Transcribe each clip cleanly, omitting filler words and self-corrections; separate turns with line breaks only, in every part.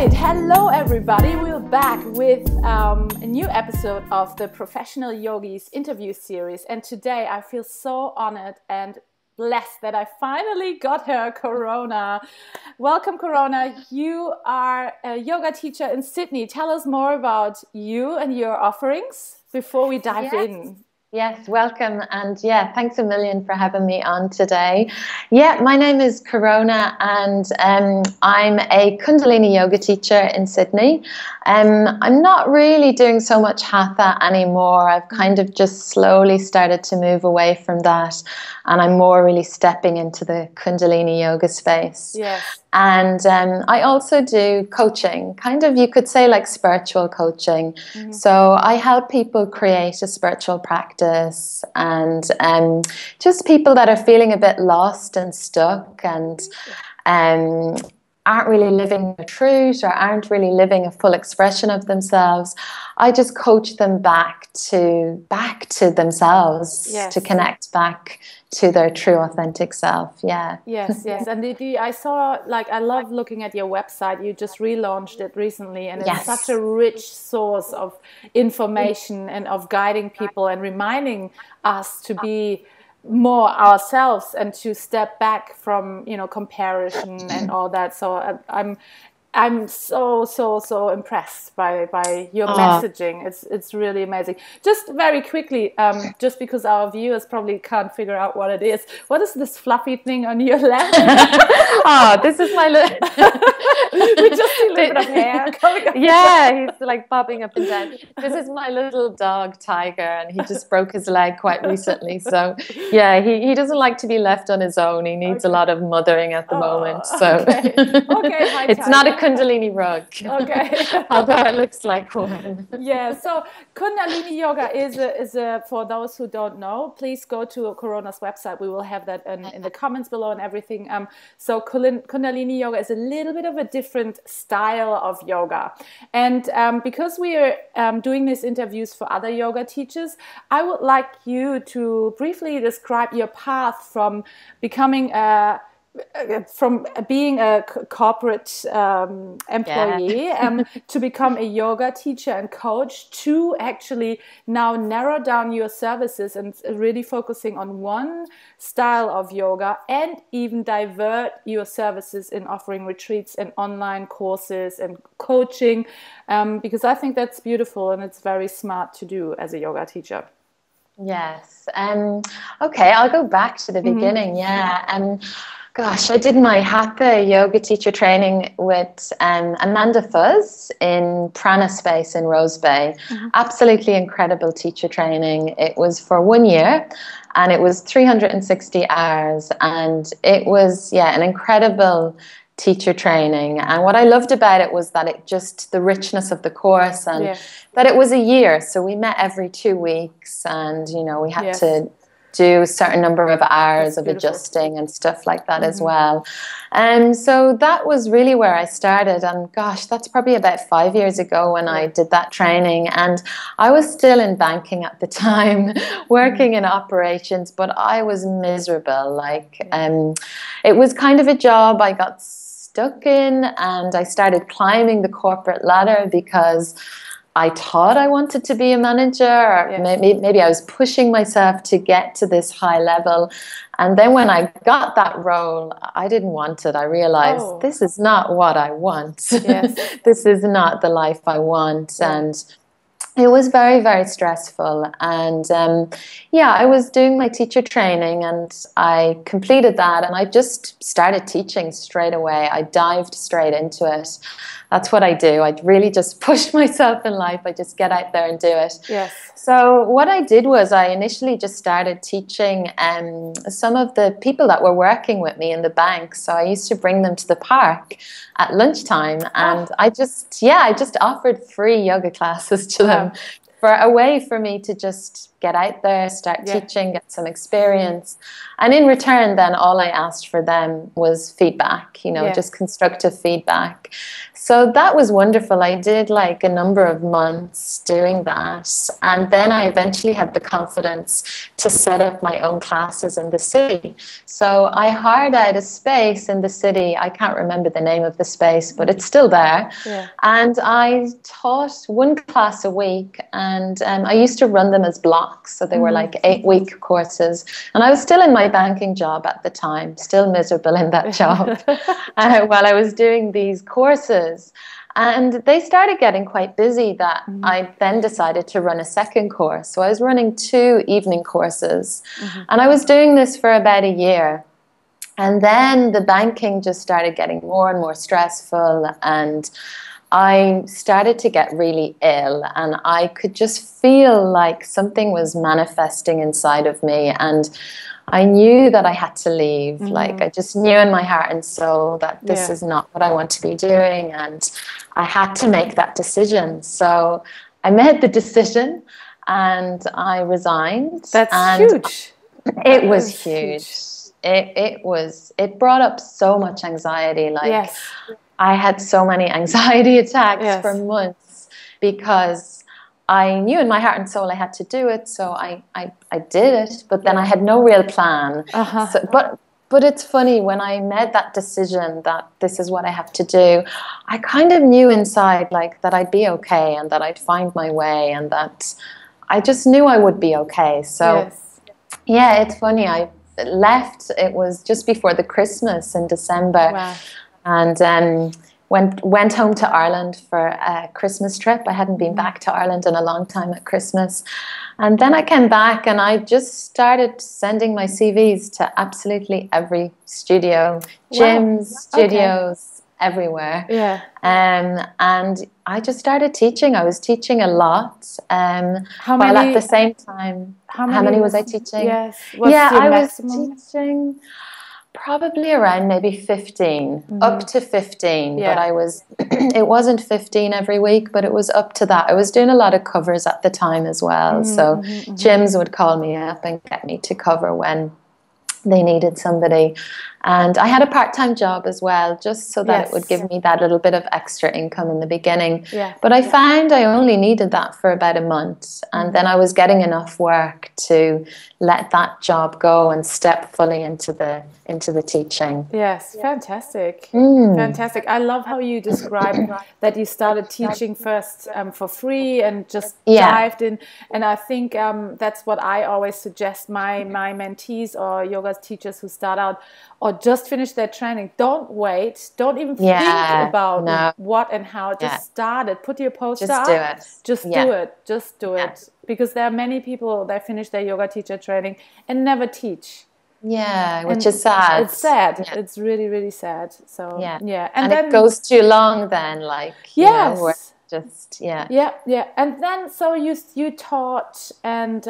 right, hello everybody. We're back with a new episode of the Professional Yogis interview series. And today I feel so honored and blessed that I finally got her, Corona. Welcome, Corona. You are a yoga teacher in Sydney. Tell us more about you and your offerings before we dive in.
Yes, welcome. And yeah, thanks a million for having me on today. Yeah, my name is Corona and I'm a Kundalini Yoga teacher in Sydney. I'm not really doing so much Hatha anymore. I've kind of just slowly started to move away from that. And I'm more really stepping into the Kundalini Yoga space.
Yes.
And I also do coaching, kind of, you could say, like spiritual coaching.
Mm-hmm.
So I help people create a spiritual practice and just people that are feeling a bit lost and stuck and aren't really living the truth or aren't really living a full expression of themselves. I just coach them back to themselves,
yes.
to connect back to their true authentic self.
Yes. And I saw, like, I love looking at your website. You just relaunched it recently, and it's such a rich source of information and of guiding people and reminding us to be more ourselves and to step back from, comparison and all that. So I'm so impressed by your messaging. It's really amazing. Just very quickly, just because our viewers probably can't figure out what it is. What is this fluffy thing on your left?
This is my little...
We just see a little bit of hair coming up.
Yeah, he's like bobbing up and down. This is my little dog, Tiger, and he just broke his leg quite recently. So yeah, he doesn't like to be left on his own. He needs a lot of mothering at the moment. So
okay. Hi,
it's
Tiger.
Not a Kundalini rug.
Okay.
Although it looks like one.
Yeah, so Kundalini Yoga is a for those who don't know, please go to Corona's website. We will have that in the comments below and everything. So Kundalini Yoga is a little bit of a different style of yoga. And because we are doing these interviews for other yoga teachers, I would like you to briefly describe your path from becoming from being a corporate employee to become a yoga teacher and coach, to actually now narrow down your services and really focusing on one style of yoga, and even divert your services in offering retreats and online courses and coaching, because I think that's beautiful and it's very smart to do as a yoga teacher.
Yes. Okay, I'll go back to the beginning. Gosh, I did my Hatha yoga teacher training with Amanda Fuzz in Prana Space in Rose Bay. Absolutely incredible teacher training. It was for 1 year and it was 360 hours, and it was, an incredible teacher training. And what I loved about it was that it just, the richness of the course, and that it was a year. So we met every 2 weeks, and, we had to do a certain number of hours of adjusting and stuff like that as well. And so that was really where I started. And gosh, that's probably about 5 years ago when I did that training. And I was still in banking at the time, working in operations, but I was miserable. It was kind of a job I got stuck in, and I started climbing the corporate ladder because I thought I wanted to be a manager, or maybe I was pushing myself to get to this high level. And then when I got that role, I didn't want it. I realized this is not what I want. This is not the life I want. And it was very, very stressful. And I was doing my teacher training, and I completed that, and I just started teaching straight away. I dived straight into it. That's what I do. I really just push myself in life. I just get out there and do it.
Yes.
So what I did was I initially just started teaching some of the people that were working with me in the bank. So I used to bring them to the park at lunchtime, and I just offered free yoga classes to them for a way for me to just get out there, start teaching, get some experience. And in return, then all I asked for them was feedback, you know, just constructive feedback. So that was wonderful. I did like a number of months doing that. And then I eventually had the confidence to set up my own classes in the city. So I hired out a space in the city. I can't remember the name of the space, but it's still there. Yeah. And I taught one class a week, and I used to run them as blocks. So they were like 8-week courses. And I was still in my banking job at the time, still miserable in that job while I was doing these courses. And they started getting quite busy that I then decided to run a second course. So I was running 2 evening courses. And I was doing this for about a year. And then the banking just started getting more and more stressful, and I started to get really ill, and I could just feel like something was manifesting inside of me, and I knew that I had to leave. Like, I just knew in my heart and soul that this is not what I want to be doing, and I had to make that decision. So I made the decision and I resigned.
That's huge.
It was huge. It brought up so much anxiety. Like, I had so many anxiety attacks for months because I knew in my heart and soul I had to do it. So I did it, but then I had no real plan. So, but it's funny, when I made that decision that this is what I have to do, I kind of knew inside like that I'd be okay, and that I'd find my way, and that I just knew I would be okay. So yeah, it's funny. I left, it was just before the Christmas in December, and went home to Ireland for a Christmas trip. I hadn't been back to Ireland in a long time at Christmas, and then I came back and I just started sending my CVs to absolutely every studio, gyms, studios, everywhere. And I just started teaching. I was teaching a lot. While at the same time, how many was I teaching?
Yes.
I was teaching probably around maybe 15, up to 15. But it wasn't 15 every week, but it was up to that. I was doing a lot of covers at the time as well. So gyms would call me up and get me to cover when they needed somebody. And I had a part-time job as well, just so that it would give me that little bit of extra income in the beginning. But I found I only needed that for about a month. And then I was getting enough work to let that job go and step fully into the teaching.
Yes, fantastic. Fantastic. I love how you describe that you started teaching first for free and just dived in. And I think that's what I always suggest my mentees or yoga teachers who start out or just finish their training. Don't wait. Don't even think about what and how. Just start it. Put your poster up. Just do it. Just do it. Because there are many people that finish their yoga teacher training and never teach.
Yeah, which is sad.
It's sad. Yeah. It's really, really sad. So and then
it goes too long then, like you know, just
And then so you taught, and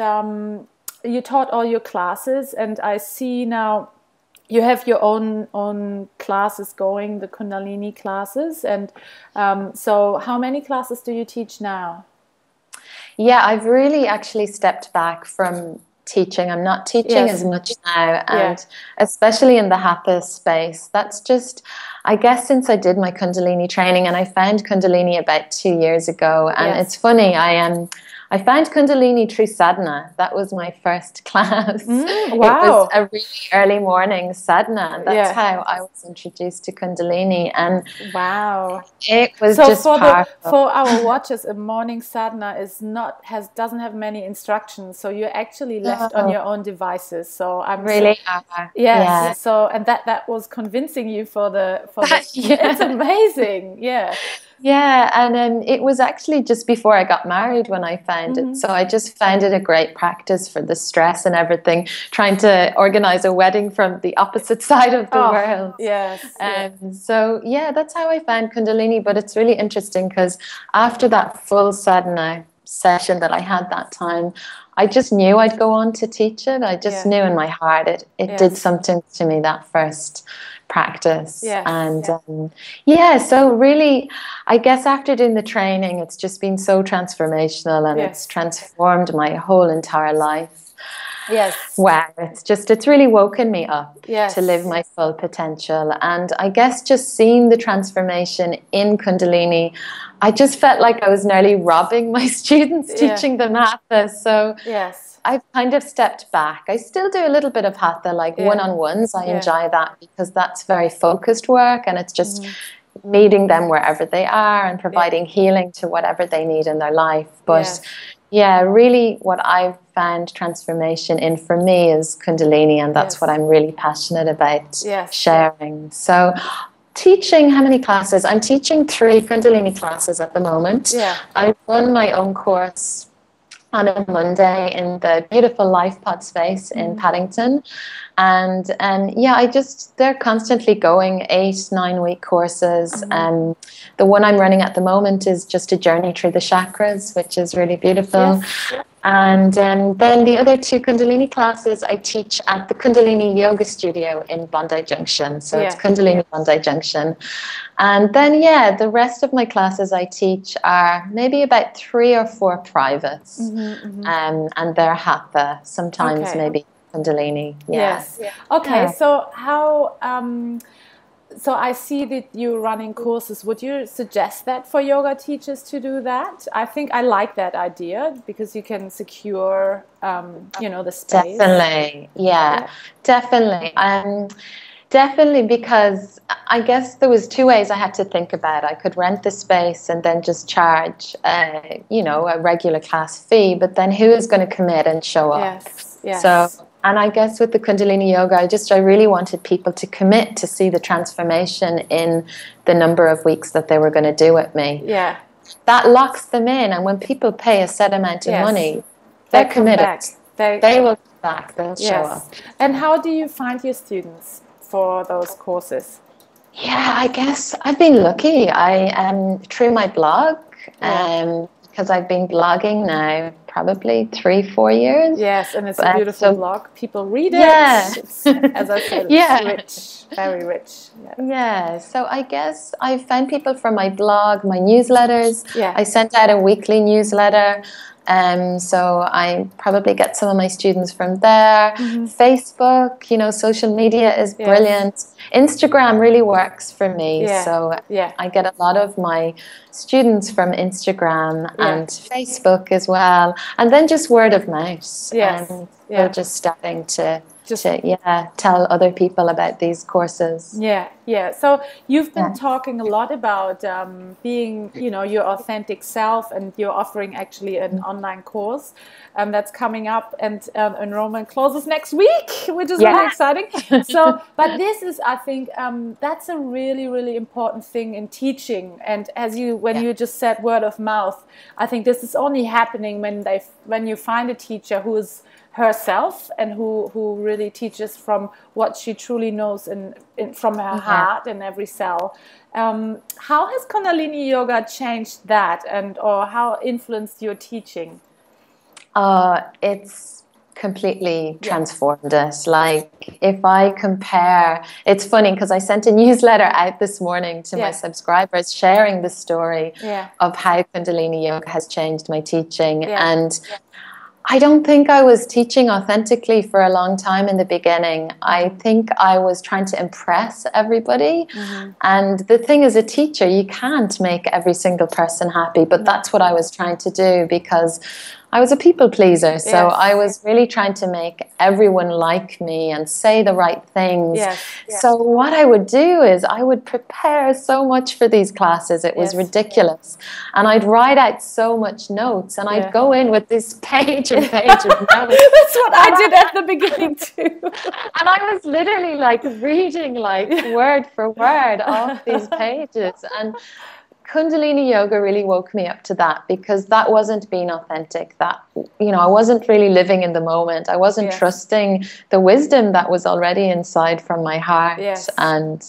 you taught all your classes, and I see now you have your own classes going, the Kundalini classes, and so how many classes do you teach now?
Yeah, I've really actually stepped back from teaching. I'm not teaching as much now, and especially in the hatha space. That's just, I guess, since I did my Kundalini training, and I found Kundalini about 2 years ago. And it's funny, I found Kundalini through sadhana. That was my first class. Wow. It was a really early morning sadhana. And that's how I was introduced to Kundalini. And it was so just powerful.
For our watchers, a morning sadhana doesn't have many instructions. So you're actually left on your own devices. So I'm really So and that was convincing you for the it's amazing.
Yeah, and it was actually just before I got married when I found it. So I just found it a great practice for the stress and everything, trying to organize a wedding from the opposite side of the world. So, that's how I found Kundalini. But it's really interesting because after that full sadhana session that I had that time, I just knew I'd go on to teach it. I just knew in my heart it did something to me, that first practice.
Yes.
And yeah, so really, I guess after doing the training, it's just been so transformational, and it's transformed my whole entire life.
Yes.
Wow, it's really woken me up to live my full potential. And I guess just seeing the transformation in Kundalini, I just felt like I was nearly robbing my students, teaching them hatha. So I've kind of stepped back. I still do a little bit of hatha, like one-on-ones. I enjoy that because that's very focused work, and it's just meeting them wherever they are and providing healing to whatever they need in their life. But yeah, really what I've found transformation in for me is Kundalini, and that's what I'm really passionate about sharing. So teaching, how many classes? I'm teaching 3 Kundalini classes at the moment. I run my own course on a Monday in the beautiful Life Pod space in Paddington. And yeah, they're constantly going, 8-9 week courses. And the one I'm running at the moment is just a journey through the chakras, which is really beautiful. And then the other 2 Kundalini classes I teach at the Kundalini Yoga studio in Bondi Junction. So it's Kundalini Bondi Junction. And then, the rest of my classes I teach are maybe about 3 or 4 privates. And they're hatha, sometimes maybe Kundalini.
Okay, so how... so I see that you're running courses. Would you suggest that for yoga teachers to do that? I think I like that idea because you can secure, the space.
Definitely, definitely. Definitely, because I guess there was 2 ways I had to think about it. I could rent the space and then just charge, a regular class fee. But then who is going to commit and show up? So. And I guess with the Kundalini Yoga, I really wanted people to commit to see the transformation in the number of weeks that they were going to do with me. That locks them in. And when people pay a set amount of money, they're committed. They will come back. They'll show up.
And how do you find your students for those courses?
Yeah, I guess I've been lucky. I am through my blog. Because I've been blogging now probably 3-4 years.
Yes, and it's a beautiful blog. People read it. It's, as I said, it's rich, very rich.
So I guess I found people from my blog, my newsletters. I sent out a weekly newsletter. So I probably get some of my students from there. Facebook, social media is brilliant. Instagram really works for me. So I get a lot of my students from Instagram and Facebook as well. And then just word of mouth. We're just starting to tell other people about these courses.
So you've been talking a lot about being, your authentic self, and you're offering actually an online course that's coming up, and enrollment closes next week, which is really exciting. So, but this is, I think, that's a really, really important thing in teaching. And when you just said word of mouth, I think this is only happening when you find a teacher who is herself and who really teaches from what she truly knows from her heart in every cell. How has Kundalini Yoga changed that, or how influenced your teaching?
It's completely transformed us. Like, if I compare, it's funny because I sent a newsletter out this morning to my subscribers sharing the story of how Kundalini Yoga has changed my teaching. And I don't think I was teaching authentically for a long time in the beginning. I think I was trying to impress everybody. And the thing as a teacher, you can't make every single person happy, but that's what I was trying to do because I was a people pleaser. So I was really trying to make everyone like me and say the right things. So what I would do is I would prepare so much for these classes. It was ridiculous. And I'd write out so much notes, and I'd go in with this page and page of notes.
That's what I did at the beginning too.
And I was literally reading word for word off these pages. And Kundalini Yoga really woke me up to that, because that wasn't being authentic. That, you know, I wasn't really living in the moment. I wasn't trusting the wisdom that was already inside from my heart. And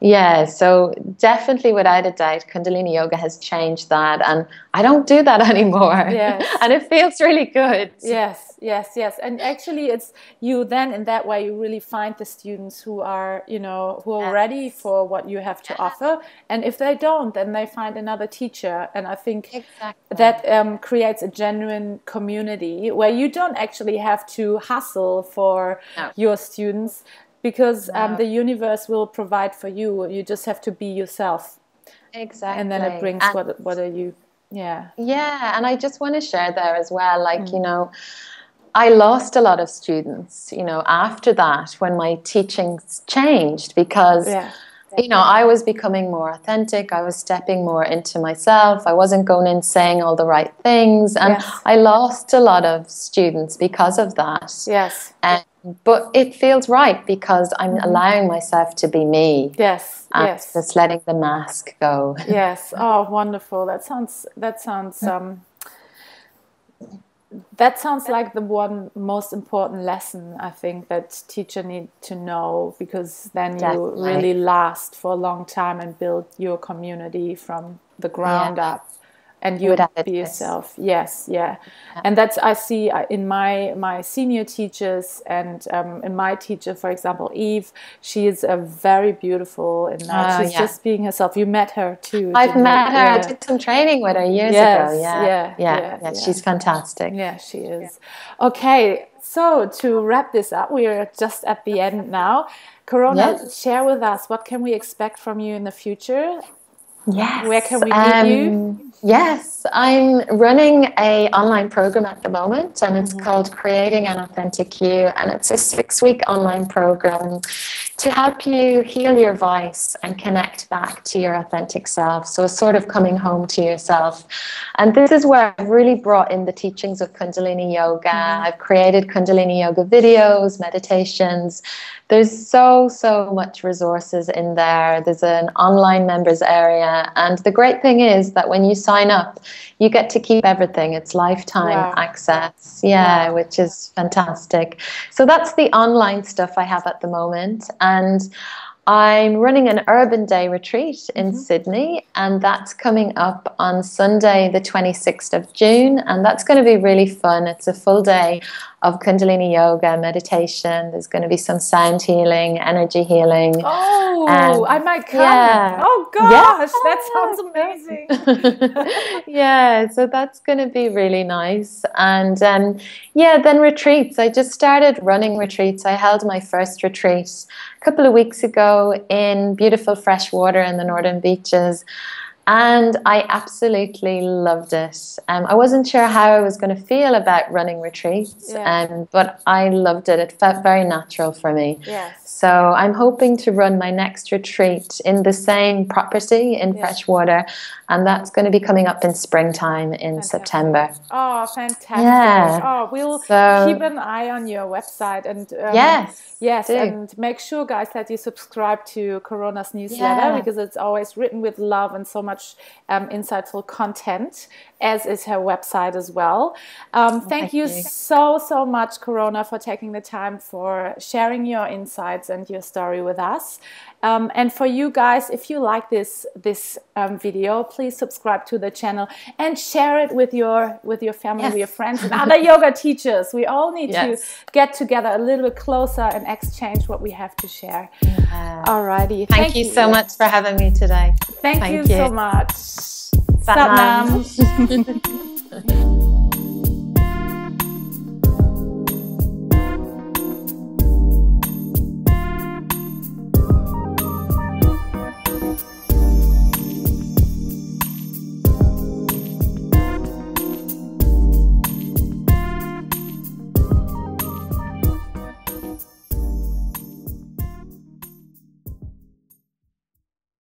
yeah, so definitely, without a doubt, Kundalini Yoga has changed that, and I don't do that anymore. And it feels really good.
And actually, it's you then in that way, you really find the students who are, you know, who are ready for what you have to offer. And if they don't, then they find another teacher. And I think that creates a genuine community where you don't actually have to hustle for your students, because the universe will provide for you. You just have to be yourself. And then it brings what are you. Yeah,
and I just want to share there as well, like, you know, I lost a lot of students, you know, after that, when my teachings changed, because you know, I was becoming more authentic. I was stepping more into myself. I wasn't going in saying all the right things, and I lost a lot of students because of that. But it feels right, because I'm allowing myself to be me. And just letting the mask go.
Oh, wonderful. That sounds like the one most important lesson, I think, that teacher need to know, because then you really last for a long time and build your community from the ground up. And you be yourself. And that's, I see in my senior teachers, and in my teacher, for example, Eve, she is a very beautiful in that she's just being herself. You met her too.
I've met her. I did some training with her years ago. She's fantastic.
She is. Okay, so to wrap this up, we are just at the end now. Corona, share with us, what can we expect from you in the future? Where can we meet you?
I'm running an online program at the moment, and it's called Creating an Authentic You, and it's a 6-week online program to help you heal your voice and connect back to your authentic self. So it's sort of coming home to yourself. And this is where I've really brought in the teachings of Kundalini Yoga. I've created Kundalini Yoga videos, meditations. There's so much resources in there. There's an online members area. And the great thing is that when you sign up, you get to keep everything. It's lifetime access. Which is fantastic. So that's the online stuff I have at the moment. And I'm running an Urban Day retreat in Sydney, and that's coming up on Sunday, the 26th of June. And that's going to be really fun. It's a full day of Kundalini Yoga, meditation. There's going to be some sound healing, energy healing.
I might come. Oh gosh, that sounds amazing.
So that's going to be really nice. And then retreats. I just started running retreats. I held my first retreat a couple of weeks ago in beautiful fresh water in the Northern Beaches. And I absolutely loved it. I wasn't sure how I was going to feel about running retreats, but I loved it. It felt very natural for me. So I'm hoping to run my next retreat in the same property in freshwater, and that's going to be coming up in springtime in September.
Oh, fantastic. We'll keep an eye on your website, and and make sure, guys, that you subscribe to Corona's newsletter, because it's always written with love and so much insightful content, as is her website as well. Thank you so much, Corona, for taking the time for sharing your insights and your story with us. And for you guys, if you like this video, please subscribe to the channel and share it with your family, with your friends and other yoga teachers. We all need to get together a little bit closer and exchange what we have to share. Alrighty.
Thank you so much for having me today.
Thank you so much. Satnam.